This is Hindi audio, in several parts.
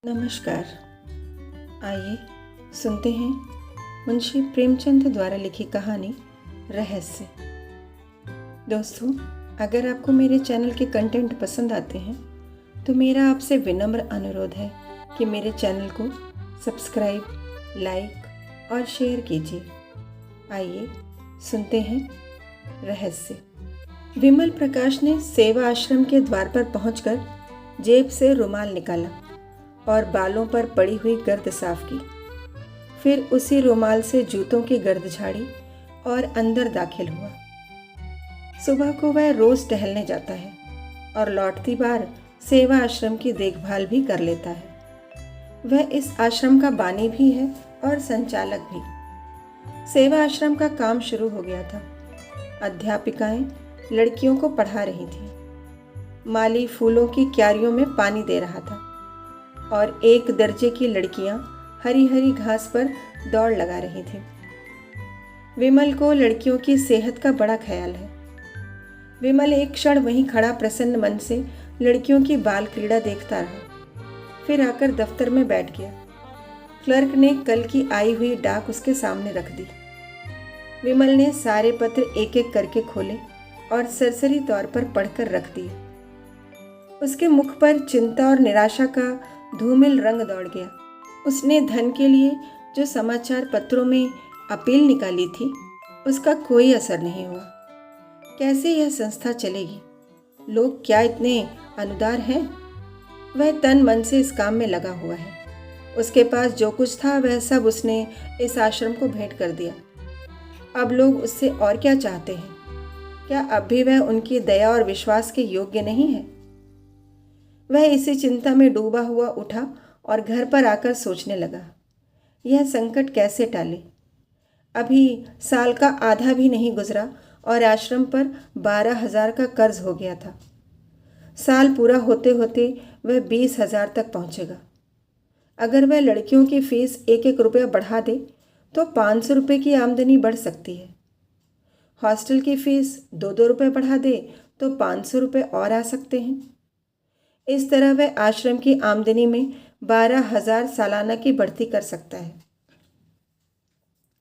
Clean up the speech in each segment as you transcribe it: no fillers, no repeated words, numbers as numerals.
नमस्कार। आइए सुनते हैं मुंशी प्रेमचंद द्वारा लिखी कहानी रहस्य। दोस्तों, अगर आपको मेरे चैनल के कंटेंट पसंद आते हैं तो मेरा आपसे विनम्र अनुरोध है कि मेरे चैनल को सब्सक्राइब, लाइक और शेयर कीजिए। आइए सुनते हैं रहस्य। विमल प्रकाश ने सेवा आश्रम के द्वार पर पहुंचकर जेब से रुमाल निकाला और बालों पर पड़ी हुई गर्द साफ की। फिर उसी रुमाल से जूतों की गर्द झाड़ी और अंदर दाखिल हुआ। सुबह को वह रोज टहलने जाता है और लौटती बार सेवा आश्रम की देखभाल भी कर लेता है। वह इस आश्रम का बानी भी है और संचालक भी। सेवा आश्रम का काम शुरू हो गया था। अध्यापिकाएं लड़कियों को पढ़ा रही थीं। माली फूलों की क्यारियों में पानी दे रहा था और एक दर्जे की लड़कियां हरी हरी घास पर दौड़ लगा रही थीं। विमल को लड़कियों की सेहत का बड़ा ख्याल है। विमल एक क्षण वहीं खड़ा प्रसन्न मन से लड़कियों की बाल क्रीड़ा देखता रहा। फिर आकर दफ्तर में बैठ गया। क्लर्क ने कल की आई हुई डाक उसके सामने रख दी। विमल ने सारे पत्र एक एक करके खोले और सरसरी तौर पर पढ़कर रख दिए। उसके मुख पर चिंता और निराशा का धूमिल रंग दौड़ गया। उसने धन के लिए जो समाचार पत्रों में अपील निकाली थी, उसका कोई असर नहीं हुआ। कैसे यह संस्था चलेगी? लोग क्या इतने अनुदार हैं? वह तन मन से इस काम में लगा हुआ है। उसके पास जो कुछ था वह सब उसने इस आश्रम को भेंट कर दिया। अब लोग उससे और क्या चाहते हैं? क्या अब भी वह उनकी दया और विश्वास के योग्य नहीं है? वह इसी चिंता में डूबा हुआ उठा और घर पर आकर सोचने लगा, यह संकट कैसे टाले। अभी साल का आधा भी नहीं गुजरा और आश्रम पर 12,000 का कर्ज हो गया था। साल पूरा होते होते वह 20,000 तक पहुंचेगा। अगर वह लड़कियों की फीस 1-1 रुपया बढ़ा दे तो 500 रुपये की आमदनी बढ़ सकती है। हॉस्टल की फीस 2-2 रुपये बढ़ा दे तो 500 रुपये और आ सकते हैं। इस तरह वह आश्रम की आमदनी में 12,000 सालाना की बढ़ती कर सकता है।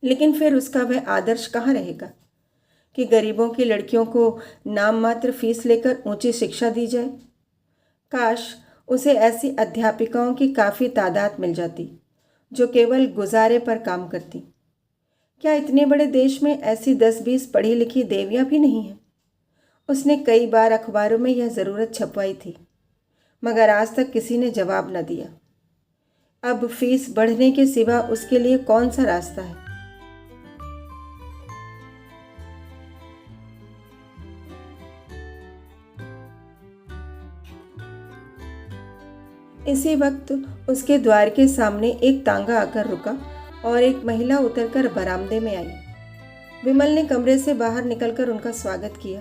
लेकिन फिर उसका वह आदर्श कहाँ रहेगा कि गरीबों की लड़कियों को नाम मात्र फीस लेकर ऊंची शिक्षा दी जाए। काश उसे ऐसी अध्यापिकाओं की काफ़ी तादाद मिल जाती जो केवल गुजारे पर काम करती। क्या इतने बड़े देश में ऐसी 10-20 पढ़ी लिखी देवियाँ भी नहीं हैं? उसने कई बार अखबारों में यह ज़रूरत छपवाई थी, मगर आज तक किसी ने जवाब न दिया। अब फीस बढ़ने के सिवा उसके लिए कौन सा रास्ता है? इसी वक्त उसके द्वार के सामने एक तांगा आकर रुका और एक महिला उतरकर बरामदे में आई। विमल ने कमरे से बाहर निकलकर उनका स्वागत किया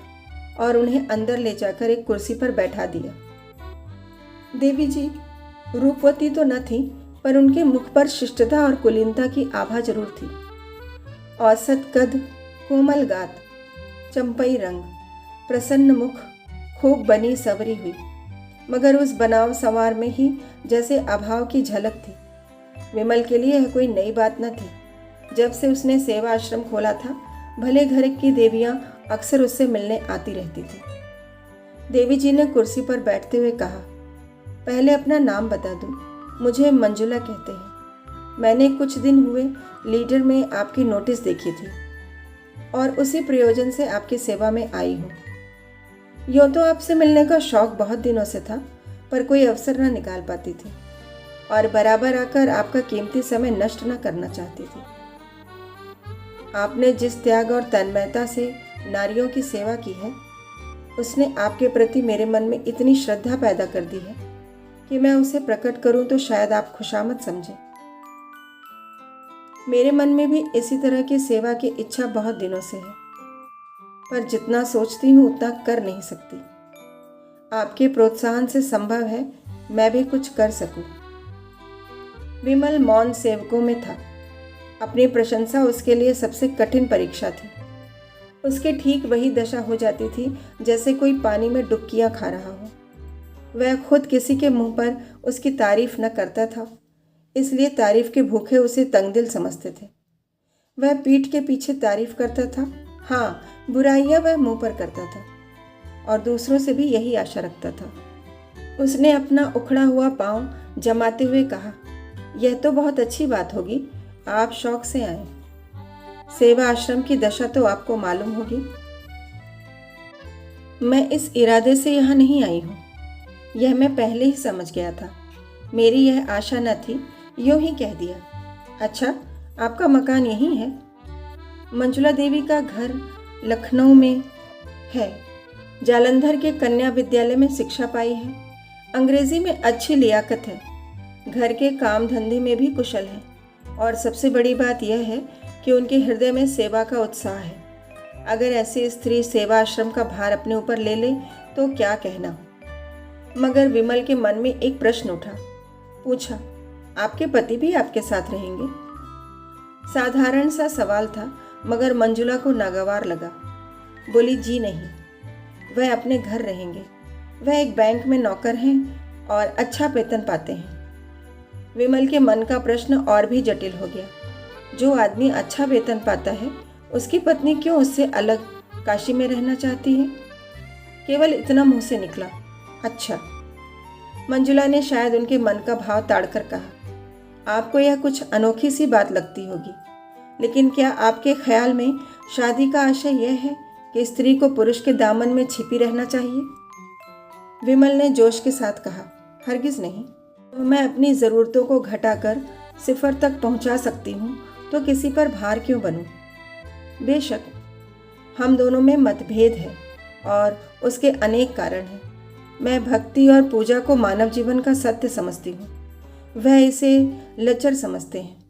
और उन्हें अंदर ले जाकर एक कुर्सी पर बैठा दिया। देवी जी रूपवती तो न थी, पर उनके मुख पर शिष्टता और कुलीनता की आभा जरूर थी। औसत कद, कोमल गात, चंपई रंग, प्रसन्न मुख, खूब बनी सवरी हुई, मगर उस बनाव संवार में ही जैसे अभाव की झलक थी। विमल के लिए यह कोई नई बात न थी। जब से उसने सेवा आश्रम खोला था, भले घर की देवियां अक्सर उससे मिलने आती रहती थी। देवी जी ने कुर्सी पर बैठते हुए कहा, पहले अपना नाम बता दूं। मुझे मंजुला कहते हैं। मैंने कुछ दिन हुए लीडर में आपकी नोटिस देखी थी और उसी प्रयोजन से आपकी सेवा में आई हूँ। यूँ तो आपसे मिलने का शौक बहुत दिनों से था, पर कोई अवसर न निकाल पाती थी और बराबर आकर आपका कीमती समय नष्ट न करना चाहती थी। आपने जिस त्याग और तन्मयता से नारियों की सेवा की है, उसने आपके प्रति मेरे मन में इतनी श्रद्धा पैदा कर दी है कि मैं उसे प्रकट करूं तो शायद आप खुशामद समझें। मेरे मन में भी इसी तरह की सेवा की इच्छा बहुत दिनों से है, पर जितना सोचती हूँ उतना कर नहीं सकती। आपके प्रोत्साहन से संभव है मैं भी कुछ कर सकूं। विमल मौन सेवकों में था। अपनी प्रशंसा उसके लिए सबसे कठिन परीक्षा थी। उसके ठीक वही दशा हो जाती थी जैसे कोई पानी में डुबकियां खा रहा हो। वह खुद किसी के मुंह पर उसकी तारीफ न करता था, इसलिए तारीफ के भूखे उसे तंगदिल समझते थे। वह पीठ के पीछे तारीफ करता था, हाँ, बुराइयां वह मुंह पर करता था और दूसरों से भी यही आशा रखता था। उसने अपना उखड़ा हुआ पांव जमाते हुए कहा, यह तो बहुत अच्छी बात होगी, आप शौक से आए। सेवा आश्रम की दशा तो आपको मालूम होगी। मैं इस इरादे से यहाँ नहीं आई हूँ, यह मैं पहले ही समझ गया था। मेरी यह आशा न थी, यूं ही कह दिया। अच्छा, आपका मकान यहीं है? मंजुला देवी का घर लखनऊ में है। जालंधर के कन्या विद्यालय में शिक्षा पाई है। अंग्रेजी में अच्छी लियाकत है। घर के काम धंधे में भी कुशल है और सबसे बड़ी बात यह है कि उनके हृदय में सेवा का उत्साह है। अगर ऐसी स्त्री सेवा आश्रम का भार अपने ऊपर ले ले तो क्या कहना हो। मगर विमल के मन में एक प्रश्न उठा। पूछा, आपके पति भी आपके साथ रहेंगे? साधारण सा सवाल था, मगर मंजुला को नागवार लगा। बोली, जी नहीं, वह अपने घर रहेंगे। वह एक बैंक में नौकर हैं और अच्छा वेतन पाते हैं। विमल के मन का प्रश्न और भी जटिल हो गया। जो आदमी अच्छा वेतन पाता है, उसकी पत्नी क्यों उससे अलग काशी में रहना चाहती है? केवल इतना मुंह से निकला, अच्छा। मंजुला ने शायद उनके मन का भाव ताड़कर कहा, आपको यह कुछ अनोखी सी बात लगती होगी, लेकिन क्या आपके ख्याल में शादी का आशय यह है कि स्त्री को पुरुष के दामन में छिपी रहना चाहिए? विमल ने जोश के साथ कहा, हरगिज नहीं। तो मैं अपनी ज़रूरतों को घटाकर सिफर तक पहुंचा सकती हूँ, तो किसी पर भार क्यों बनूं? बेशक हम दोनों में मतभेद है और उसके अनेक कारण हैं। मैं भक्ति और पूजा को मानव जीवन का सत्य समझती हूँ, वह इसे लचर समझते हैं।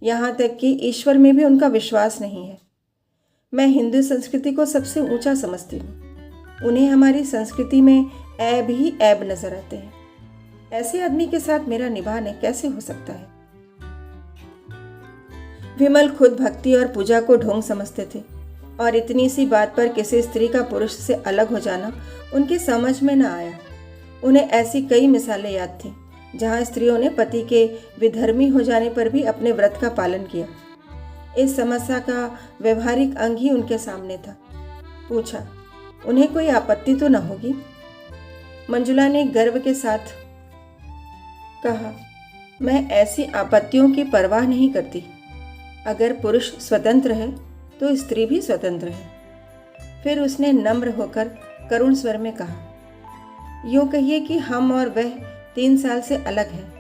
यहाँ तक कि ईश्वर में भी उनका विश्वास नहीं है। मैं हिंदू संस्कृति को सबसे ऊंचा समझती हूँ। उन्हें हमारी संस्कृति में ऐब ही ऐब नजर आते हैं। ऐसे आदमी के साथ मेरा निभाने कैसे हो सकता है? विमल खुद भक्ति और पूजा को ढोंग समझते थे और इतनी सी बात पर किसी स्त्री का पुरुष से अलग हो जाना उनकी समझ में न आया। उन्हें ऐसी कई मिसालें याद थीं जहाँ स्त्रियों ने पति के विधर्मी हो जाने पर भी अपने व्रत का पालन किया। इस समस्या का व्यवहारिक अंग ही उनके सामने था। पूछा, उन्हें कोई आपत्ति तो न होगी? मंजुला ने गर्व के साथ कहा, मैं ऐसी आपत्तियों की परवाह नहीं करती। अगर पुरुष स्वतंत्र है तो स्त्री भी स्वतंत्र है। फिर उसने नम्र होकर करुण स्वर में कहा, यूँ कहिए कि हम और वह 3 साल से अलग हैं।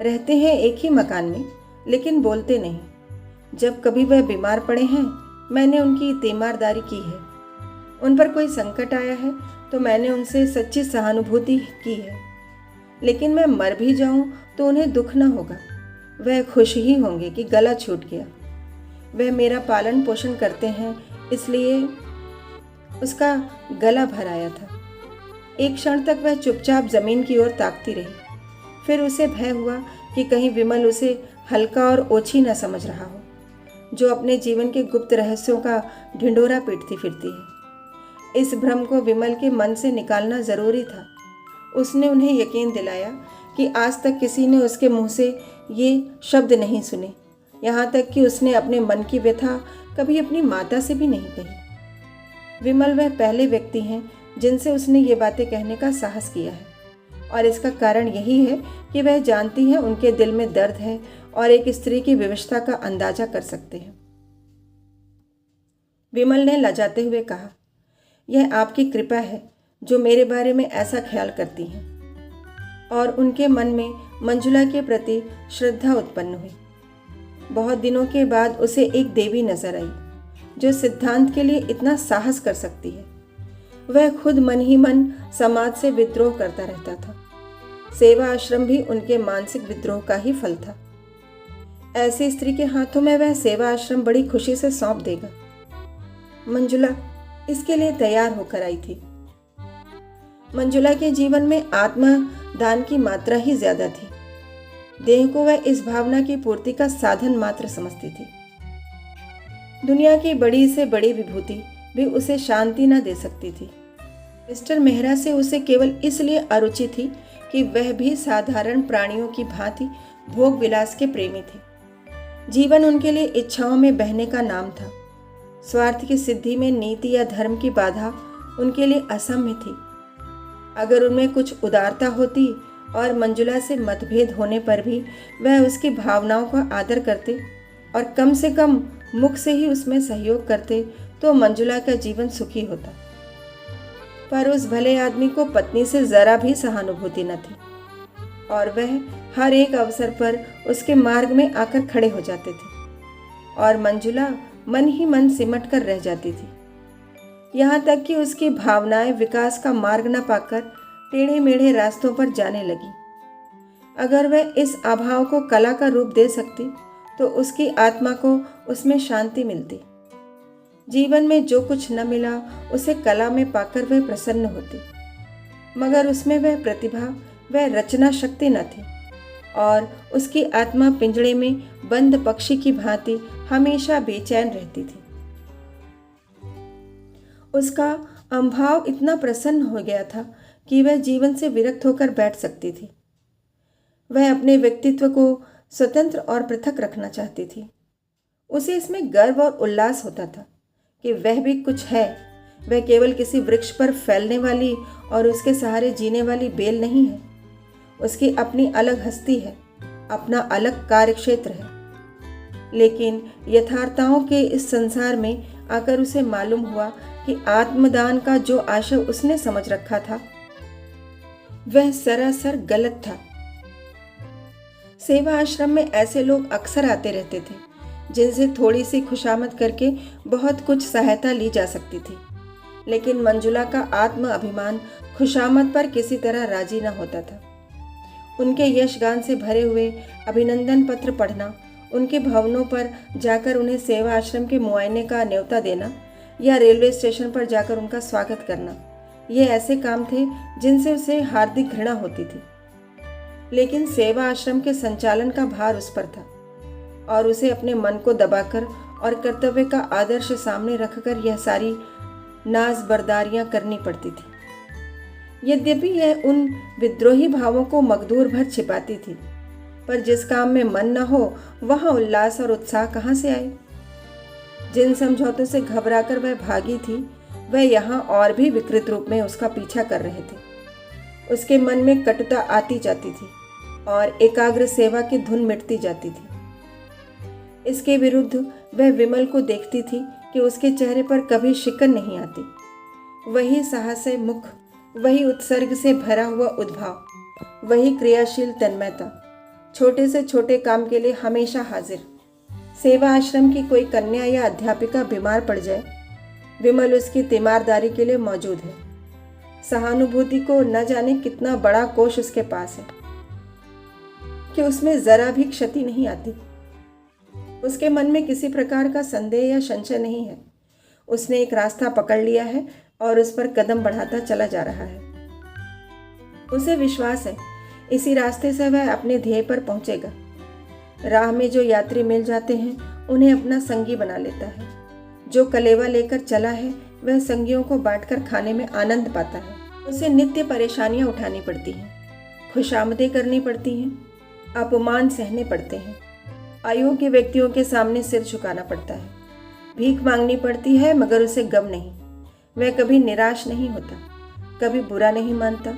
रहते हैं एक ही मकान में, लेकिन बोलते नहीं। जब कभी वह बीमार पड़े हैं, मैंने उनकी तीमारदारी की है। उन पर कोई संकट आया है तो मैंने उनसे सच्ची सहानुभूति की है। लेकिन मैं मर भी जाऊं तो उन्हें दुख न होगा। वह खुश ही होंगे कि गला छूट गया। वह मेरा पालन पोषण करते हैं, इसलिए उसका गला भर आया था। एक क्षण तक वह चुपचाप जमीन की ओर ताकती रही। फिर उसे भय हुआ कि कहीं विमल उसे हल्का और ओछी न समझ रहा हो, जो अपने जीवन के गुप्त रहस्यों का ढिंढोरा पीटती फिरती है। इस भ्रम को विमल के मन से निकालना जरूरी था। उसने उन्हें यकीन दिलाया कि आज तक किसी ने उसके मुंह से ये शब्द नहीं सुने। यहाँ तक कि उसने अपने मन की व्यथा कभी अपनी माता से भी नहीं कही। विमल वह पहले व्यक्ति हैं जिनसे उसने ये बातें कहने का साहस किया है, और इसका कारण यही है कि वह जानती है उनके दिल में दर्द है और एक स्त्री की विवशता का अंदाजा कर सकते हैं। विमल ने लजाते हुए कहा, यह आपकी कृपा है जो मेरे बारे में ऐसा ख्याल करती हैं। और उनके मन में मंजुला के प्रति श्रद्धा उत्पन्न हुई। बहुत दिनों के बाद उसे एक देवी नजर आई जो सिद्धांत के लिए इतना साहस कर सकती है। वह खुद मन ही मन समाज से विद्रोह करता रहता था। सेवा आश्रम भी उनके मानसिक विद्रोह का ही फल था। ऐसी स्त्री के हाथों में वह सेवा आश्रम बड़ी खुशी से सौंप देगा। मंजुला इसके लिए तैयार होकर आई थी। मंजुला के जीवन में आत्मदान की मात्रा ही ज्यादा थी। देह को वह इस भावना की पूर्ति का साधन मात्र समझती थी। दुनिया की बड़ी से बड़ी विभूति भी उसे शांति न दे सकती थी। मिस्टर मेहरा से उसे केवल इसलिए अरुचि थी कि वह भी साधारण प्राणियों की भांति भोग विलास के प्रेमी थे। जीवन उनके लिए इच्छाओं में बहने का नाम था। स्वार्थ की सिद्धि में नीति या धर्म की बाधा उनके लिए असम्य थी। अगर उनमें कुछ उदारता होती और मंजुला से मतभेद होने पर भी वह उसकी भावनाओं का आदर करते और कम से कम मुख से ही उसमें सहयोग करते तो मंजुला का जीवन सुखी होता। पर उस भले आदमी को पत्नी से जरा भी सहानुभूति न थी और वह हर एक अवसर पर उसके मार्ग में आकर खड़े हो जाते थे और मंजुला मन ही मन सिमट कर रह जाती थी। यहाँ तक कि उसकी भावनाएं विकास का मार्ग न पाकर टेढ़े मेढ़े रास्तों पर जाने लगी। अगर वह इस अभाव को कला का रूप दे सकती तो उसकी आत्मा को उसमें शांति मिलती। जीवन में जो कुछ न मिला उसे कला में पाकर वह प्रसन्न होती, मगर उसमें वह प्रतिभा, वह रचना शक्ति न थी और उसकी आत्मा पिंजड़े में बंद पक्षी की भांति हमेशा बेचैन रहती थी। उसका अभाव इतना प्रसन्न हो गया था कि वह जीवन से विरक्त होकर बैठ सकती थी। वह अपने व्यक्तित्व को स्वतंत्र और पृथक रखना चाहती थी। उसे इसमें गर्व और उल्लास होता था कि वह भी कुछ है। वह केवल किसी वृक्ष पर फैलने वाली और उसके सहारे जीने वाली बेल नहीं है। उसकी अपनी अलग हस्ती है, अपना अलग कार्यक्षेत्र है। लेकिन यथार्थताओं के इस संसार में आकर उसे मालूम हुआ कि आत्मदान का जो आशय उसने समझ रखा था वह सरासर गलत था। सेवा आश्रम में ऐसे लोग अक्सर आते रहते थे जिनसे थोड़ी सी खुशामद करके बहुत कुछ सहायता ली जा सकती थी, लेकिन मंजुला का आत्म अभिमान खुशामद पर किसी तरह राजी न होता था। उनके यशगान से भरे हुए अभिनंदन पत्र पढ़ना, उनके भवनों पर जाकर उन्हें सेवा आश्रम के मुआयने का न्योता देना या रेलवे स्टेशन पर जाकर उनका स्वागत करना, ये ऐसे काम थे जिनसे उसे हार्दिक घृणा होती थी। लेकिन सेवा आश्रम के संचालन का भार उस पर था और उसे अपने मन को दबाकर और कर्तव्य का आदर्श सामने रखकर यह सारी नाज बर्दारियां करनी पड़ती थी। यद्यपि यह उन विद्रोही भावों को मकदूर भर छिपाती थी, पर जिस काम में मन न हो वहां उल्लास और उत्साह कहाँ से आए। जिन समझौतों से घबराकर वह भागी थी वह यहाँ और भी विकृत रूप में उसका पीछा कर रहे थे। उसके मन में कटुता आती जाती थी और एकाग्र सेवा की धुन मिटती जाती थी। इसके विरुद्ध वह विमल को देखती थी कि उसके चेहरे पर कभी शिकन नहीं आती। वही साहस मुख, वही उत्सर्ग से भरा हुआ उद्भाव, वही क्रियाशील तन्मयता, छोटे से छोटे काम के लिए हमेशा हाजिर। सेवा आश्रम की कोई कन्या या अध्यापिका बीमार पड़ जाए, विमल उसकी तीमारदारी के लिए मौजूद है। सहानुभूति को न जाने कितना बड़ा कोष उसके पास है कि उसमें जरा भी क्षति नहीं आती। उसके मन में किसी प्रकार का संदेह या संशय नहीं है। उसने एक रास्ता पकड़ लिया है और उस पर कदम बढ़ाता चला जा रहा है। उसे विश्वास है इसी रास्ते से वह अपने ध्येय पर पहुंचेगा। राह में जो यात्री मिल जाते हैं उन्हें अपना संगी बना लेता है। जो कलेवा लेकर चला है वह संगियों को बांटकर खाने में आनंद पाता है। उसे नित्य परेशानियां उठानी पड़ती हैं, खुशामदें करनी पड़ती हैं, अपमान सहने पड़ते हैं, अयोग्य व्यक्तियों के सामने सिर झुकाना पड़ता है, भीख मांगनी पड़ती है, मगर उसे गम नहीं। वह कभी निराश नहीं होता, कभी बुरा नहीं मानता।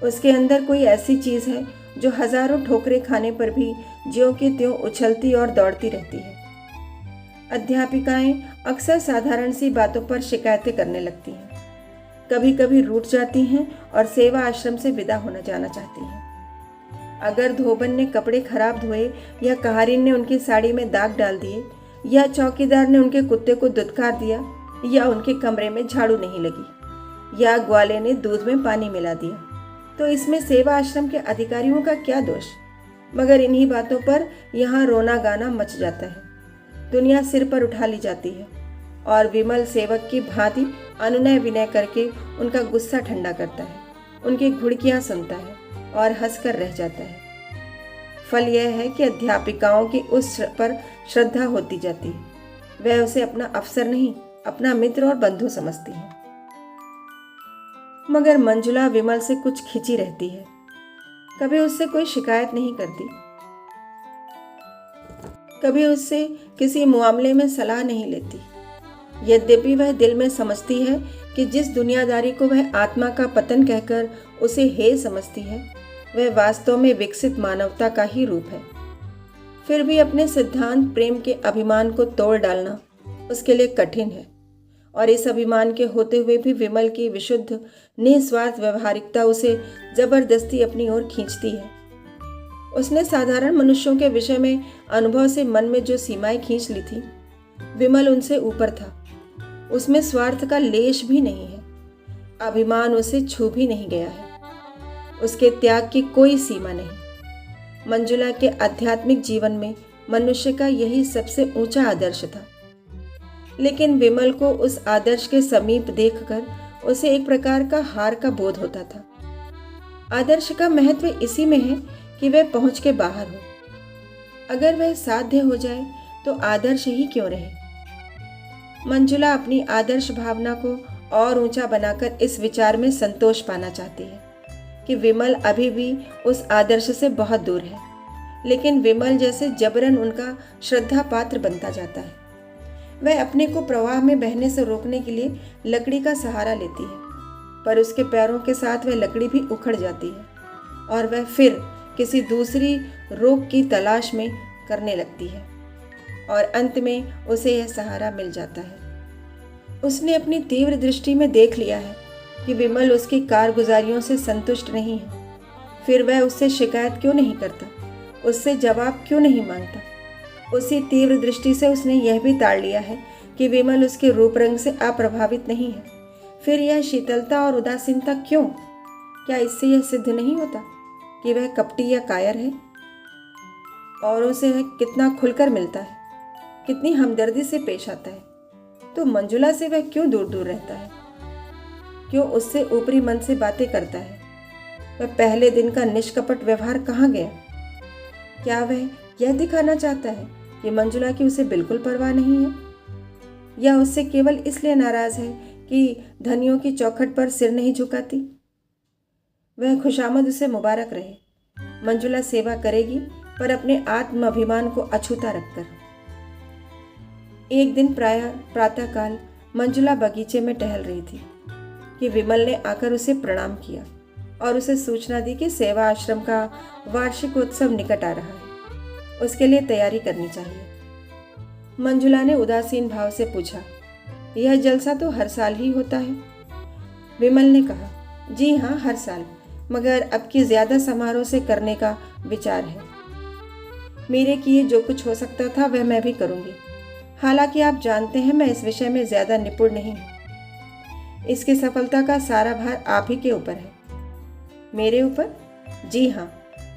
उसके अंदर कोई ऐसी चीज़ है जो हजारों ठोकरें खाने पर भी ज्यों की त्यों उछलती और दौड़ती रहती है। अध्यापिकाएं अक्सर साधारण सी बातों पर शिकायतें करने लगती हैं, कभी कभी रूठ जाती हैं और सेवा आश्रम से विदा होना जाना चाहती हैं। अगर धोबन ने कपड़े खराब धोए या कहारिन ने उनकी साड़ी में दाग डाल दिए या चौकीदार ने उनके कुत्ते को दुत्कार दिया या उनके कमरे में झाड़ू नहीं लगी या ग्वाले ने दूध में पानी मिला दिया, तो इसमें सेवा आश्रम के अधिकारियों का क्या दोष। मगर इन्हीं बातों पर यहाँ रोना गाना मच जाता है। दुनिया सिर पर उठा ली जाती है और विमल सेवक की भांति अनुनय विनय करके उनका गुस्सा ठंडा करता है, उनकी घुड़कियाँ सुनता है और हंसकर रह जाता है। फल यह है कि अध्यापिकाओं की उस पर श्रद्धा होती जाती है। वह उसे अपना अफसर नहीं, अपना मित्र और बंधु समझती है। मगर मंजुला विमल से कुछ खिंची रहती है, कभी उससे कोई शिकायत नहीं करती, कभी उससे किसी मामले में सलाह नहीं लेती। यद्यपि वह दिल में समझती है कि जिस दुनियादारी को वह आत्मा का पतन कहकर उसे हे समझती है, वह वास्तव में विकसित मानवता का ही रूप है। फिर भी अपने सिद्धांत प्रेम के अभिमान को तोड़ डालना उसके लिए कठिन है, और इस अभिमान के होते हुए भी विमल की विशुद्ध निस्वार्थ व्यवहारिकता उसे जबरदस्ती अपनी ओर खींचती है। उसने साधारण मनुष्यों के विषय में अनुभव से मन में जो सीमाएं खींच ली थी, विमल उनसे ऊपर था। उसमें स्वार्थ का लेश भी नहीं है, अभिमान उसे छू भी नहीं गया है, उसके त्याग की कोई सीमा नहीं। मंजुला के आध्यात्मिक जीवन में मनुष्य का यही सबसे ऊंचा आदर्श था, लेकिन विमल को उस आदर्श के समीप देखकर उसे एक प्रकार का हार का बोध होता था। आदर्श का महत्व इसी में है कि वह पहुंच के बाहर हो। अगर वह साध्य हो जाए तो आदर्श ही क्यों रहे। मंजुला अपनी आदर्श भावना को और ऊंचा बनाकर इस विचार में संतोष पाना चाहती है कि विमल अभी भी उस आदर्श से बहुत दूर है, लेकिन विमल जैसे जबरन उनका श्रद्धा पात्र बनता जाता है। वह अपने को प्रवाह में बहने से रोकने के लिए लकड़ी का सहारा लेती है, पर उसके पैरों के साथ वह लकड़ी भी उखड़ जाती है और वह फिर किसी दूसरी रोक की तलाश में करने लगती है, और अंत में उसे यह सहारा मिल जाता है। उसने अपनी तीव्र दृष्टि में देख लिया है कि विमल उसकी कारगुजारियों से संतुष्ट नहीं है। फिर वह उससे शिकायत क्यों नहीं करता, उससे जवाब क्यों नहीं मांगता। उसी तीव्र दृष्टि से उसने यह भी ताड़ लिया है कि विमल उसके रूप रंग से अप्रभावित नहीं है। फिर यह शीतलता और उदासीनता क्यों? क्या इससे यह सिद्ध नहीं होता कि वह कपटी या कायर है? औरों से वह कितना खुलकर मिलता है, कितनी हमदर्दी से पेश आता है, तो मंजुला से वह क्यों दूर दूर रहता है? क्यों उससे ऊपरी मन से बातें करता है? वह पहले दिन का निष्कपट व्यवहार कहाँ गया? क्या वह यह दिखाना चाहता है कि मंजुला की उसे बिल्कुल परवाह नहीं है, या उससे केवल इसलिए नाराज है कि धनियों की चौखट पर सिर नहीं झुकाती? वह खुशामद उसे मुबारक रहे। मंजुला सेवा करेगी, पर अपने आत्माभिमान को अछूता रखकर। एक दिन प्रातःकाल मंजुला बगीचे में टहल रही थी कि विमल ने आकर उसे प्रणाम किया और उसे सूचना दी कि सेवा आश्रम का वार्षिक उत्सव निकट आ रहा है, उसके लिए तैयारी करनी चाहिए। मंजुला ने उदासीन भाव से पूछा, यह जलसा तो हर साल ही होता है? विमल ने कहा, जी हाँ, हर साल, मगर अब की ज्यादा समारोह से करने का विचार है। मेरे किए जो कुछ हो सकता था वह मैं भी करूंगी। हालांकि आप जानते हैं मैं इस विषय में ज्यादा निपुण नहीं हूँ। इसकी सफलता का सारा भार आप ही के ऊपर है। मेरे ऊपर? जी हाँ,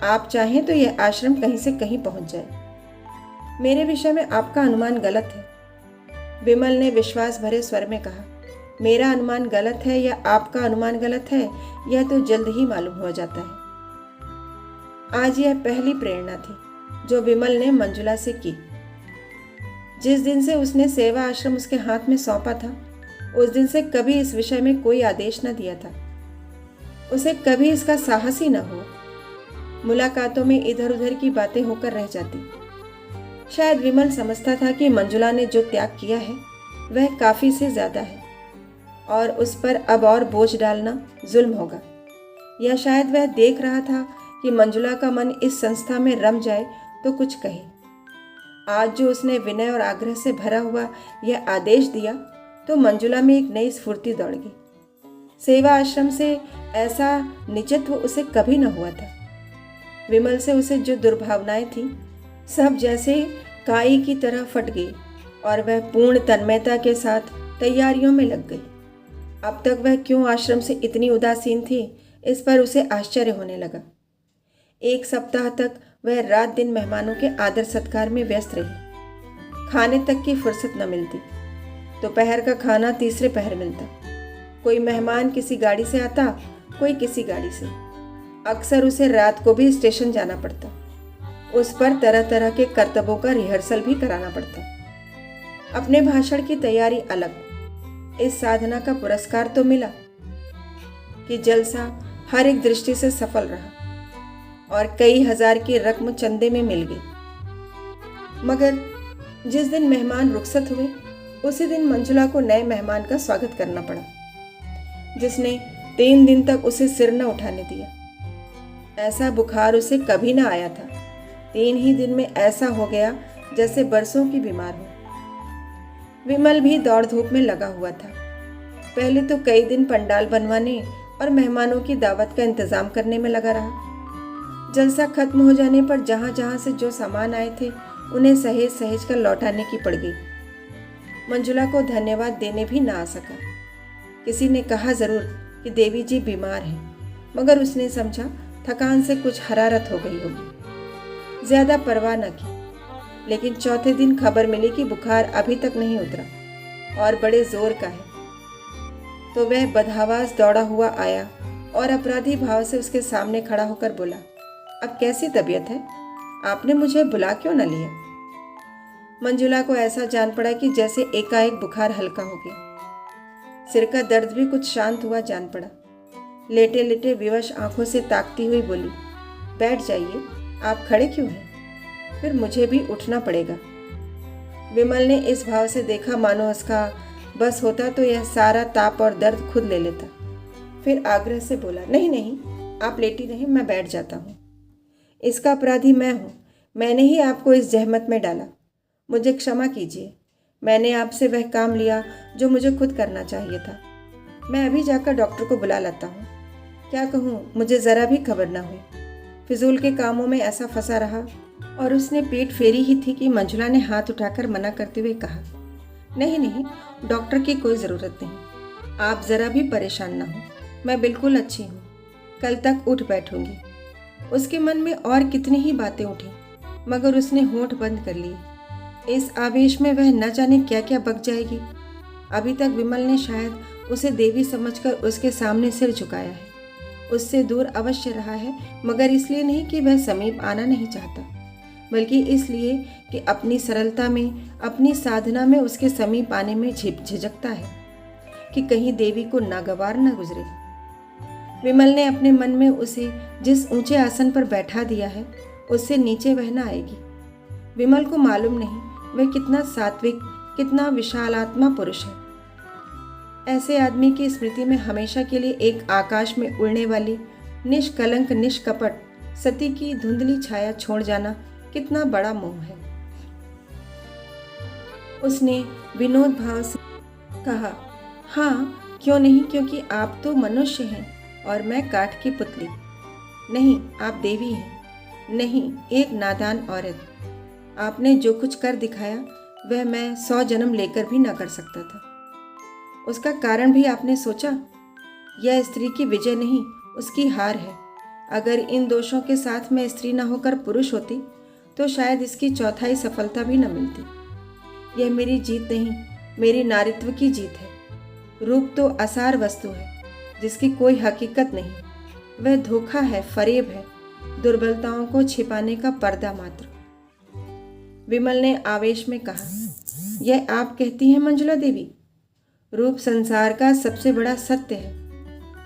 आप चाहें तो यह आश्रम कहीं से कहीं पहुंच जाए। मेरे विषय में आपका अनुमान गलत है, विमल ने विश्वास भरे स्वर में कहा। मेरा अनुमान गलत है या आपका अनुमान गलत है, यह तो जल्द ही मालूम हो जाता है। आज यह पहली प्रेरणा थी जो विमल ने मंजुला से की। जिस दिन से उसने सेवा आश्रम उसके हाथ में सौंपा था, उस दिन से कभी इस विषय में कोई आदेश न दिया था। उसे कभी इसका साहस ही न हुआ। मुलाकातों में इधर उधर की बातें होकर रह जाती। शायद विमल समझता था कि मंजुला ने जो त्याग किया है वह काफी से ज्यादा है और उस पर अब और बोझ डालना जुल्म होगा। या शायद वह देख रहा था कि मंजुला का मन इस संस्था में रम जाए तो कुछ कहे। आज जो उसने विनय और आग्रह से भरा हुआ यह आदेश दिया तो मंजुला में एक नई स्फूर्ति दौड़ गई। सेवा आश्रम से ऐसा निजत्व उसे कभी न हुआ था। विमल से उसे जो दुर्भावनाएं थी सब जैसे काई की तरह फट गई और वह पूर्ण तन्मयता के साथ तैयारियों में लग गई। अब तक वह क्यों आश्रम से इतनी उदासीन थी, इस पर उसे आश्चर्य होने लगा। एक सप्ताह तक वह रात दिन मेहमानों के आदर सत्कार में व्यस्त रही। खाने तक की फुर्सत न मिलती। दोपहर का खाना तीसरे पहर मिलता। कोई मेहमान किसी गाड़ी से आता, कोई किसी गाड़ी से। अक्सर उसे रात को भी स्टेशन जाना पड़ता। उस पर तरह तरह के करतबों का रिहर्सल भी कराना पड़ता। अपने भाषण की तैयारी अलग। इस साधना का पुरस्कार तो मिला, कि जलसा हर एक दृष्टि से सफल रहा और कई हजार की रकम चंदे में मिल गई। मगर जिस दिन मेहमान रुखसत हुए उसी दिन मंजुला को नए मेहमान का स्वागत करना पड़ा, जिसने 3 दिन तक उसे सिर न उठाने दिया। ऐसा बुखार उसे कभी न आया था। 3 ही दिन में ऐसा हो गया जैसे बरसों की बीमार हो। विमल भी दौड़ धूप में लगा हुआ था। पहले तो कई दिन पंडाल बनवाने और मेहमानों की दावत का इंतजाम करने में लगा रहा। जलसा खत्म हो जाने पर जहाँ जहाँ से जो सामान आए थे उन्हें सहेज सहेज कर लौटाने की पड़ गई। मंजुला को धन्यवाद देने भी ना आ सका। किसी ने कहा जरूर कि देवी जी बीमार हैं, मगर उसने समझा थकान से कुछ हरारत हो गई होगी। ज्यादा परवाह न की। लेकिन चौथे दिन खबर मिली कि बुखार अभी तक नहीं उतरा और बड़े जोर का है। तो वह बदहवास दौड़ा हुआ आया और अपराधी भाव से उसके सामने खड़ा होकर बोला, अब कैसी तबीयत है? आपने मुझे बुला क्यों न लिया? मंजुला को ऐसा जान पड़ा कि जैसे एकाएक बुखार हल्का हो गया। सिर का दर्द भी कुछ शांत हुआ जान पड़ा। लेटे लेटे विवश आंखों से ताकती हुई बोली, बैठ जाइए, आप खड़े क्यों हैं? फिर मुझे भी उठना पड़ेगा। विमल ने इस भाव से देखा मानो उसका बस होता तो यह सारा ताप और दर्द खुद ले लेता। फिर आग्रह से बोला, नहीं नहीं, आप लेटी रहें, मैं बैठ जाता हूँ। इसका अपराधी मैं हूँ। मैंने ही आपको इस जहमत में डाला। मुझे क्षमा कीजिए। मैंने आपसे वह काम लिया जो मुझे खुद करना चाहिए था। मैं अभी जाकर डॉक्टर को बुला लाता हूँ। क्या कहूँ, मुझे ज़रा भी खबर ना हुई। फिजूल के कामों में ऐसा फंसा रहा। और उसने पीठ फेरी ही थी कि मंजुला ने हाथ उठाकर मना करते हुए कहा, नहीं नहीं, डॉक्टर की कोई ज़रूरत नहीं। आप ज़रा भी परेशान ना हो, मैं बिल्कुल अच्छी हूँ। कल तक उठ बैठूंगी। उसके मन में और कितनी ही बातें उठी, मगर उसने होंठ बंद कर लिए। इस आवेश में वह न जाने क्या क्या बक जाएगी। अभी तक विमल ने शायद उसे देवी समझकर उसके सामने सिर झुकाया है। उससे दूर अवश्य रहा है, मगर इसलिए नहीं कि वह समीप आना नहीं चाहता, बल्कि इसलिए कि अपनी सरलता में, अपनी साधना में उसके समीप आने में झिझकता है कि कहीं देवी को नागवार न गुजरे। विमल ने अपने मन में उसे जिस ऊंचे आसन पर बैठा दिया है, उससे नीचे वह न आएगी। विमल को मालूम नहीं वह कितना सात्विक, कितना विशालात्मा पुरुष है। ऐसे आदमी की स्मृति में हमेशा के लिए एक आकाश में उड़ने वाली निष्कलंक, निष्कपट सती की धुंधली छाया छोड़ जाना कितना बड़ा मोह है। उसने विनोद भाव से कहा, हाँ क्यों नहीं, क्योंकि आप तो मनुष्य हैं और मैं काठ की पुतली। नहीं, आप देवी हैं। नहीं, एक नादान औरत। आपने जो कुछ कर दिखाया वह मैं 100 जन्म लेकर भी ना कर सकता था। उसका कारण भी आपने सोचा? यह स्त्री की विजय नहीं, उसकी हार है। अगर इन दोषों के साथ मैं स्त्री न होकर पुरुष होती तो शायद इसकी चौथाई सफलता भी न मिलती। यह मेरी जीत नहीं, मेरी नारित्व की जीत है। रूप तो असार वस्तु है जिसकी कोई हकीकत नहीं। वह धोखा है, फरेब है, दुर्बलताओं को छिपाने का पर्दा मात्र। विमल ने आवेश में कहा, यह आप कहती हैं मंजुला देवी? रूप संसार का सबसे बड़ा सत्य है।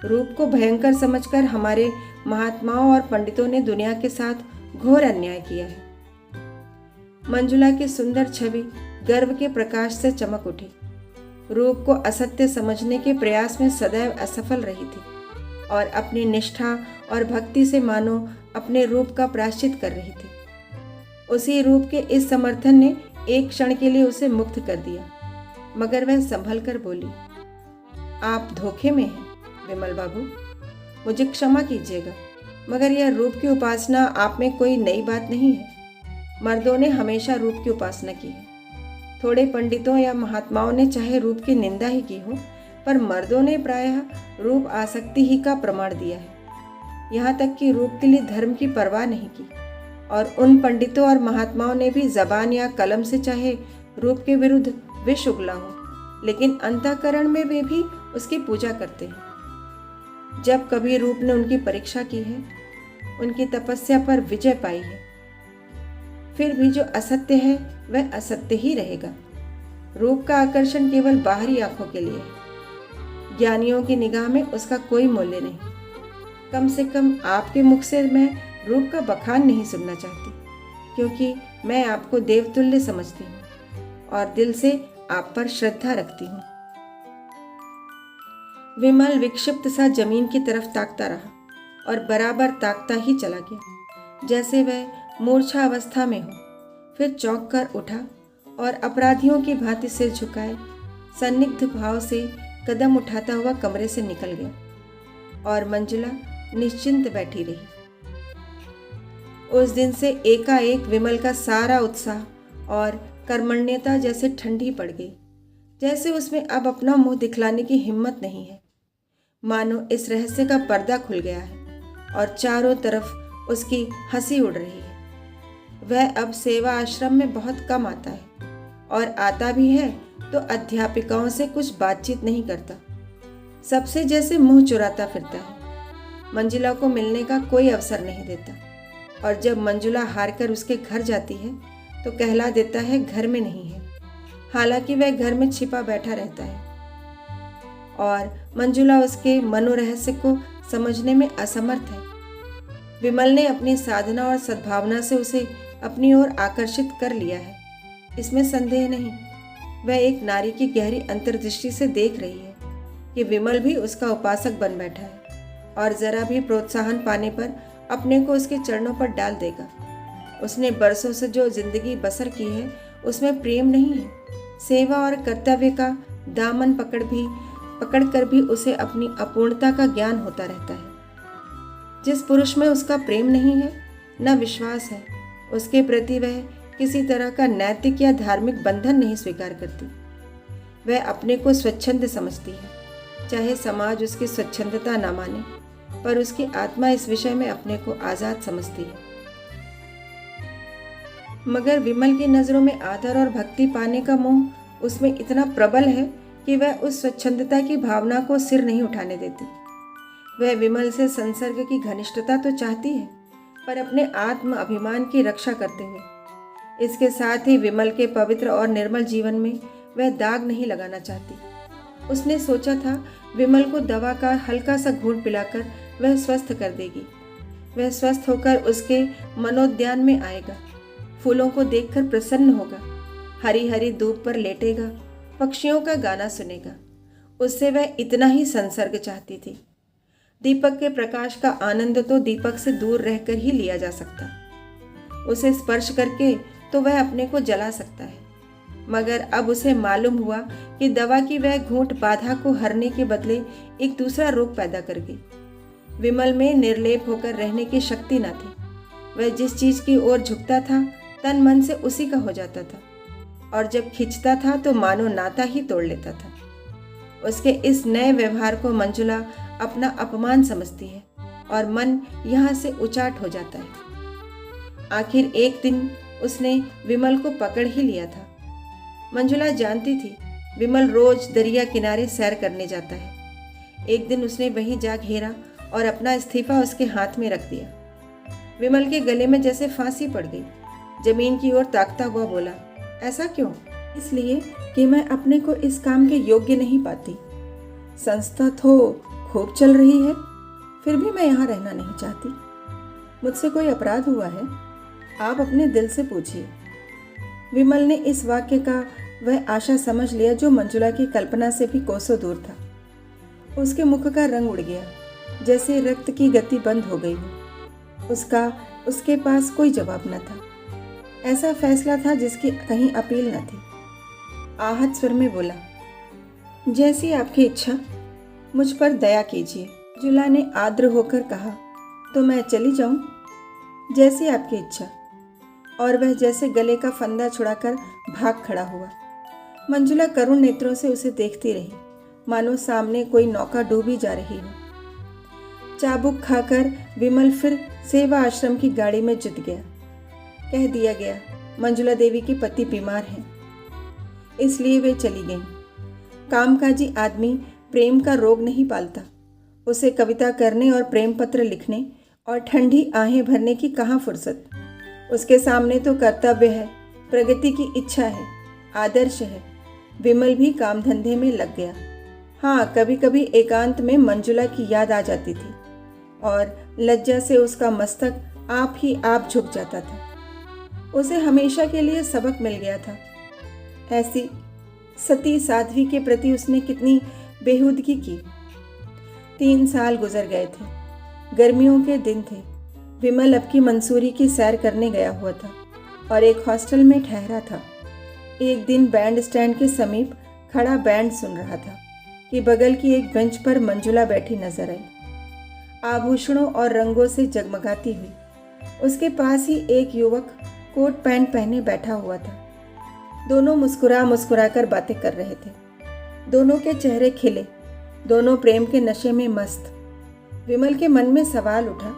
रूप को भयंकर समझकर हमारे महात्माओं और पंडितों ने दुनिया के साथ घोर अन्याय किया है। मंजुला की सुंदर छवि गर्व के प्रकाश से चमक उठी। रूप को असत्य समझने के प्रयास में सदैव असफल रही थी और अपनी निष्ठा और भक्ति से मानो अपने रूप का प्रायश्चित कर रही थी। उसी रूप के इस समर्थन ने एक क्षण के लिए उसे मुक्त कर दिया, मगर वह संभल कर बोली, आप धोखे में हैं विमल बाबू। मुझे क्षमा कीजिएगा, मगर यह रूप की उपासना आप में कोई नई बात नहीं है। मर्दों ने हमेशा रूप की उपासना की है। थोड़े पंडितों या महात्माओं ने चाहे रूप की निंदा ही की हो, पर मर्दों ने प्रायः रूप आसक्ति ही का प्रमाण दिया है। यहाँ तक कि रूप के लिए धर्म की परवाह नहीं की। और उन पंडितों और महात्माओं ने भी जबान या कलम से चाहे रूप के विरुद्ध विष उगला हो, लेकिन अंतःकरण में वे भी उसकी पूजा करते हैं। जब कभी रूप ने उनकी परीक्षा की है, उनकी तपस्या पर विजय पाई है, फिर भी जो असत्य है वह असत्य ही रहेगा। रूप का आकर्षण केवल बाहरी आंखों के लिए है। ज्ञानियों की निगाह में उसका कोई मूल्य नहीं। कम से कम आपके मुख से मैं रूप का बखान नहीं सुनना चाहती, क्योंकि मैं आपको देवतुल्य समझती हूँ और दिल से आप पर श्रद्धा रखती हूँ। विमल विक्षिप्त सा जमीन की तरफ ताकता रहा और बराबर ताकता ही चला गया, जैसे वह मूर्छा अवस्था में हो। फिर चौंक कर उठा और अपराधियों की भांति सिर झुकाए सन्निग्ध भाव से कदम उठाता हुआ कमरे से निकल गया और मंजुला निश्चिंत बैठी रही। उस दिन से एकाएक विमल का सारा उत्साह और कर्मण्यता जैसे ठंडी पड़ गई, जैसे उसमें अब अपना मुंह दिखलाने की हिम्मत नहीं है। मानो इस रहस्य का पर्दा खुल गया है और चारों तरफ उसकी हंसी उड़ रही है। वह अब सेवा आश्रम में बहुत कम आता है और आता भी है तो अध्यापिकाओं से कुछ बातचीत नहीं करता, सबसे जैसे मुंह चुराता फिरता है। मंजुला को मिलने का कोई अवसर नहीं देता और जब मंजुला हार कर उसके घर जाती है तो कहला देता है घर में नहीं है, हालांकि वह घर में छिपा बैठा रहता है और मंजुला उसके मनोरहस्य को समझने में असमर्थ है। विमल ने अपनी साधना और सद्भावना से उसे अपनी ओर आकर्षित कर लिया है, इसमें संदेह नहीं। वह एक नारी की गहरी अंतर्दृष्टि से देख रही है कि विमल भी उसका उपासक बन बैठा है और जरा भी प्रोत्साहन पाने पर अपने को उसके चरणों पर डाल देगा। उसने बरसों से जो जिंदगी बसर की है उसमें प्रेम नहीं है, सेवा और कर्तव्य का दामन पकड़कर भी उसे अपनी अपूर्णता का ज्ञान होता रहता है। जिस पुरुष में उसका प्रेम नहीं है, न विश्वास है, उसके प्रति वह किसी तरह का नैतिक या धार्मिक बंधन नहीं स्वीकार करती। वह अपने को स्वच्छंद समझती है, चाहे समाज उसकी स्वच्छंदता न माने, पर उसकी आत्मा इस विषय में अपने को आजाद समझती है। मगर विमल की नजरों में आदर और भक्ति पाने का मोह उसमें इतना प्रबल है कि वह उस स्वच्छंदता की भावना को सिर नहीं उठाने देती। वह विमल से संसर्ग की घनिष्ठता तो चाहती है, पर अपने आत्म अभिमान की रक्षा करते हुए। इसके साथ ही विमल के पवित्र और निर्मल जीवन में वह दाग नहीं लगाना चाहती। उसने सोचा था विमल को दवा का हल्का सा घूंट पिलाकर वह स्वस्थ कर देगी। वह स्वस्थ होकर उसके मनोद्यान में आएगा, फूलों को देखकर प्रसन्न होगा, हरी हरी धूप पर लेटेगा, पक्षियों का गाना सुनेगा। उससे वह इतना ही संसर्ग चाहती थी। दीपक के प्रकाश का आनंद तो दीपक से दूर रहकर ही लिया जा सकता। उसे स्पर्श करके तो वह अपने को जला सकता है, मगर अब उसे मालूम हुआ कि दवा की वह घूंट बाधा को हरने के बदले एक दूसरा रोग पैदा कर गई। विमल में निर्लेप होकर रहने की शक्ति न थी। वह जिस चीज की ओर झुकता था तन मन से उसी का हो जाता था और जब खिंचता था तो मानो नाता ही तोड़ लेता था। उसके इस नए व्यवहार को मंजुला अपना अपमान समझती है और मन यहाँ से उचाट हो जाता है। आखिर एक दिन उसने विमल को पकड़ ही लिया था। मंजुला जानती थी विमल रोज दरिया किनारे सैर करने जाता है। एक दिन उसने वहीं जा घेरा और अपना इस्तीफा उसके हाथ में रख दिया। विमल के गले में जैसे फांसी पड़ गई। जमीन की ओर ताकता हुआ बोला, ऐसा क्यों? इसलिए कि मैं अपने को इस काम के योग्य नहीं पाती। संस्था तो खूब चल रही है, फिर भी मैं यहाँ रहना नहीं चाहती। मुझसे कोई अपराध हुआ है? आप अपने दिल से पूछिए। विमल ने इस वाक्य का वह आशा समझ लिया जो मंजुला की कल्पना से भी कोसों दूर था। उसके मुख का रंग उड़ गया, जैसे रक्त की गति बंद हो गई हो। उसके पास कोई जवाब न था। ऐसा फैसला था जिसकी कहीं अपील न थी। आहत स्वर में बोला, जैसी आपकी इच्छा, मुझ पर दया कीजिए। मंजुला ने आर्द्र होकर कहा, तो मैं चली जाऊं? जैसी आपकी इच्छा। और वह जैसे गले का फंदा छुड़ाकर भाग खड़ा हुआ। मंजुला करुण नेत्रों से उसे देखती रही, मानो सामने कोई नौका डूबी जा रही हो। चाबुक खाकर विमल फिर सेवा आश्रम की गाड़ी में जुट गया। कह दिया गया मंजुला देवी के पति बीमार हैं, इसलिए वे चली गईं। कामकाजी आदमी प्रेम का रोग नहीं पालता। उसे कविता करने और प्रेम पत्र लिखने और ठंडी आहें भरने की कहाँ फुर्सत। उसके सामने तो कर्तव्य है, प्रगति की इच्छा है, आदर्श है। विमल भी काम धंधे में लग गया। हाँ, कभी कभी एकांत में मंजुला की याद आ जाती थी और लज्जा से उसका मस्तक आप ही आप झुक जाता था। उसे हमेशा के लिए सबक मिल गया था। ऐसी सती साध्वी के प्रति उसने कितनी बेहूदगी की। 3 साल गुजर गए थे। गर्मियों के दिन थे। विमल अब की मंसूरी की सैर करने गया हुआ था और एक हॉस्टल में ठहरा था। एक दिन बैंड स्टैंड के समीप खड़ा बैंड सुन रहा था कि बगल की एक बेंच पर मंजुला बैठी नजर आई, आभूषणों और रंगों से जगमगाती हुई। उसके पास ही एक युवक कोट पैंट पहने बैठा हुआ था। दोनों मुस्कुरा मुस्कुरा कर बातें कर रहे थे। दोनों के चेहरे खिले, दोनों प्रेम के नशे में मस्त। विमल के मन में सवाल उठा,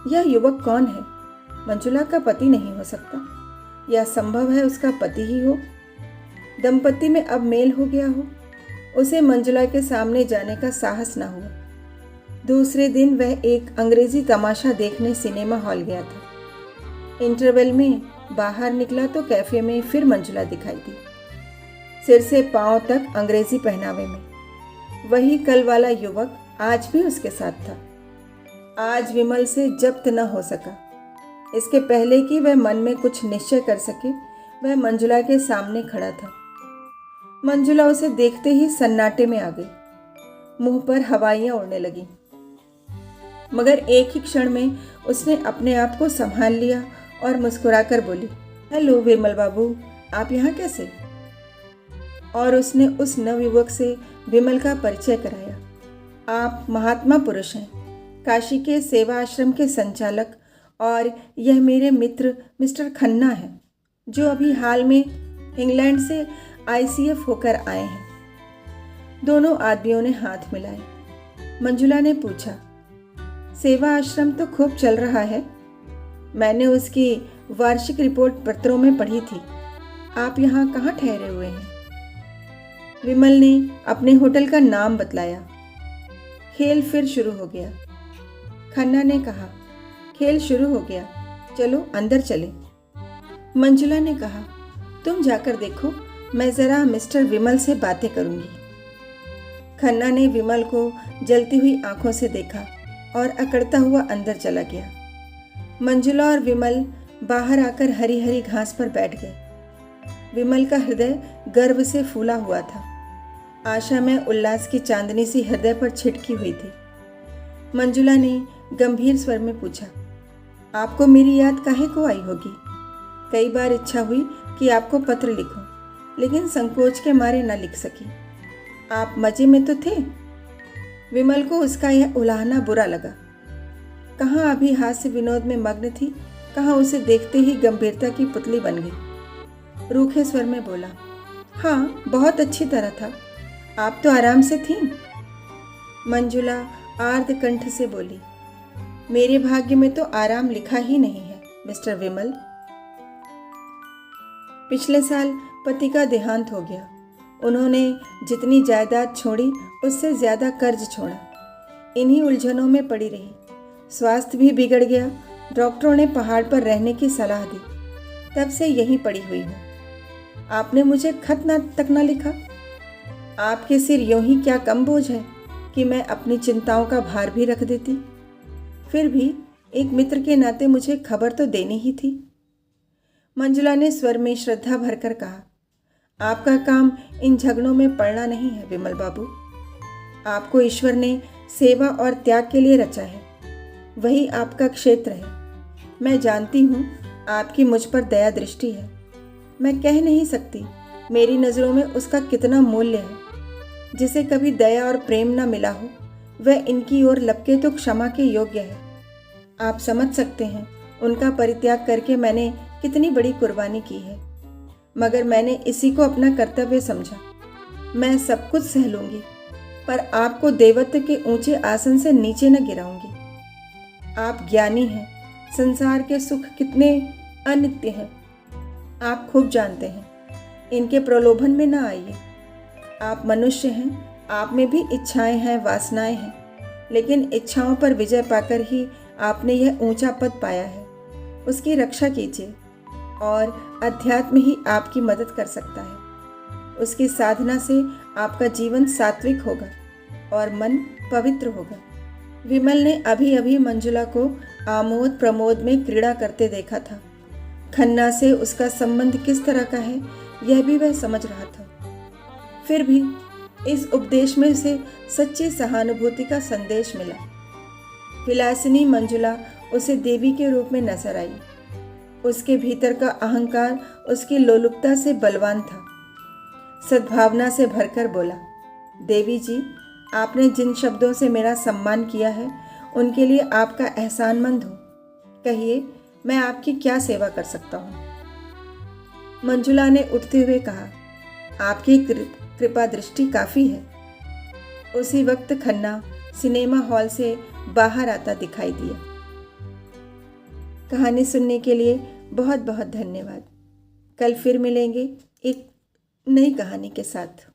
यह युवक कौन है? मंजुला का पति नहीं हो सकता, या संभव है उसका पति ही हो। दंपति में अब मेल हो गया हो। उसे मंजुला के सामने जाने का साहस न हुआ। दूसरे दिन वह एक अंग्रेजी तमाशा देखने सिनेमा हॉल गया था। इंटरवल में बाहर निकला तो कैफे में फिर मंजुला दिखाई दी, सिर से पांव तक अंग्रेजी पहनावे में। वही कल वाला युवक आज भी उसके साथ था। आज विमल से जब्त न हो सका। इसके पहले कि वह मन में कुछ निश्चय कर सके, वह मंजुला के सामने खड़ा था। मंजुला उसे देखते ही सन्नाटे में आ गई। मुंह पर हवाइयां उड़ने लगी, मगर एक ही क्षण में उसने अपने आप को संभाल लिया और मुस्कुराकर बोली, हेलो विमल बाबू, आप यहाँ कैसे? और उसने उस नवयुवक से विमल का परिचय कराया। आप महात्मा पुरुष हैं, काशी के सेवा आश्रम के संचालक, और यह मेरे मित्र मिस्टर खन्ना हैं, जो अभी हाल में इंग्लैंड से ICF होकर आए हैं। दोनों आदमियों ने हाथ मिलाए। मंजुला ने पूछा, सेवा आश्रम तो खूब चल रहा है। मैंने उसकी वार्षिक रिपोर्ट पत्रों में पढ़ी थी। आप यहाँ कहाँ ठहरे हुए हैं? विमल ने अपने होटल का नाम बतलाया। खेल फिर शुरू हो गया। खन्ना ने कहा, खेल शुरू हो गया, चलो अंदर चले। मंजुला ने कहा, तुम जाकर देखो, मैं ज़रा मिस्टर विमल से बातें करूंगी। खन्ना ने विमल को जलती हुई आंखों से देखा और अकड़ता हुआ अंदर चला गया। मंजुला और विमल बाहर आकर हरी हरी घास पर बैठ गए। विमल का हृदय गर्व से फूला हुआ था। आशा में उल्लास की चांदनी सी हृदय पर छिटकी हुई थी। मंजुला ने गंभीर स्वर में पूछा, आपको मेरी याद काहे को आई होगी? कई बार इच्छा हुई कि आपको पत्र लिखूं, लेकिन संकोच के मारे न लिख सकी। आप मजे में तो थे? विमल को उसका यह उलाहना बुरा लगा। कहाँ अभी हास्य विनोद में मग्न थी, कहाँ उसे देखते ही गंभीरता की पुतली बन गई। रूखे स्वर में बोला, हाँ, बहुत अच्छी तरह था। आप तो आराम से थीं। मंजुला आर्द्र कंठ से बोली, मेरे भाग्य में तो आराम लिखा ही नहीं है मिस्टर विमल। पिछले साल पति का देहांत हो गया। उन्होंने जितनी जायदाद छोड़ी उससे ज्यादा कर्ज छोड़ा। इन्हीं उलझनों में पड़ी रही। स्वास्थ्य भी बिगड़ गया। डॉक्टरों ने पहाड़ पर रहने की सलाह दी। तब से यहीं पड़ी हुई हूँ। आपने मुझे खत तक न लिखा। आपके सिर यूं ही क्या कम बोझ है कि मैं अपनी चिंताओं का भार भी रख देती। फिर भी एक मित्र के नाते मुझे खबर तो देनी ही थी। मंजुला ने स्वर में श्रद्धा भरकर कहा, आपका काम इन झगड़ों में पड़ना नहीं है विमल बाबू। आपको ईश्वर ने सेवा और त्याग के लिए रचा है, वही आपका क्षेत्र है। मैं जानती हूँ आपकी मुझ पर दया दृष्टि है। मैं कह नहीं सकती मेरी नज़रों में उसका कितना मूल्य है। जिसे कभी दया और प्रेम न मिला हो, वह इनकी ओर लपके तो क्षमा के योग्य है। आप समझ सकते हैं उनका परित्याग करके मैंने कितनी बड़ी कुर्बानी की है, मगर मैंने इसी को अपना कर्तव्य समझा। मैं सब कुछ सह लूंगी, पर आपको देवत्व के ऊंचे आसन से नीचे न गिराऊंगी। आप ज्ञानी हैं, संसार के सुख कितने अनित्य हैं, आप खूब जानते हैं। इनके प्रलोभन में न आइए। आप मनुष्य हैं, आप में भी इच्छाएं हैं, वासनाएं हैं, लेकिन इच्छाओं पर विजय पाकर ही आपने यह ऊंचा पद पाया है। उसकी रक्षा कीजिए और अध्यात्म ही आपकी मदद कर सकता है। उसकी साधना से आपका जीवन सात्विक होगा, और मन पवित्र होगा। विमल ने अभी अभी मंजुला को आमोद प्रमोद में क्रीड़ा करते देखा था। खन्ना से उसका संबंध किस तरह का है यह भी वह समझ रहा था। फिर भी इस उपदेश में से सच्ची सहानुभूति का संदेश मिला। विलासिनी मंजुला उसे देवी के रूप में नजर आई। उसके भीतर का अहंकार उसकी लोलुपता से बलवान था। सद्भावना से भरकर बोला, देवी जी, आपने जिन शब्दों से मेरा सम्मान किया है उनके लिए आपका एहसानमंद हूँ। कहिए, मैं आपकी क्या सेवा कर सकता हूँ? मंजुला ने उठते हुए कहा, आपकी कृपा दृष्टि काफ़ी है। उसी वक्त खन्ना सिनेमा हॉल से बाहर आता दिखाई दिया। कहानी सुनने के लिए बहुत बहुत धन्यवाद। कल फिर मिलेंगे एक नई कहानी के साथ।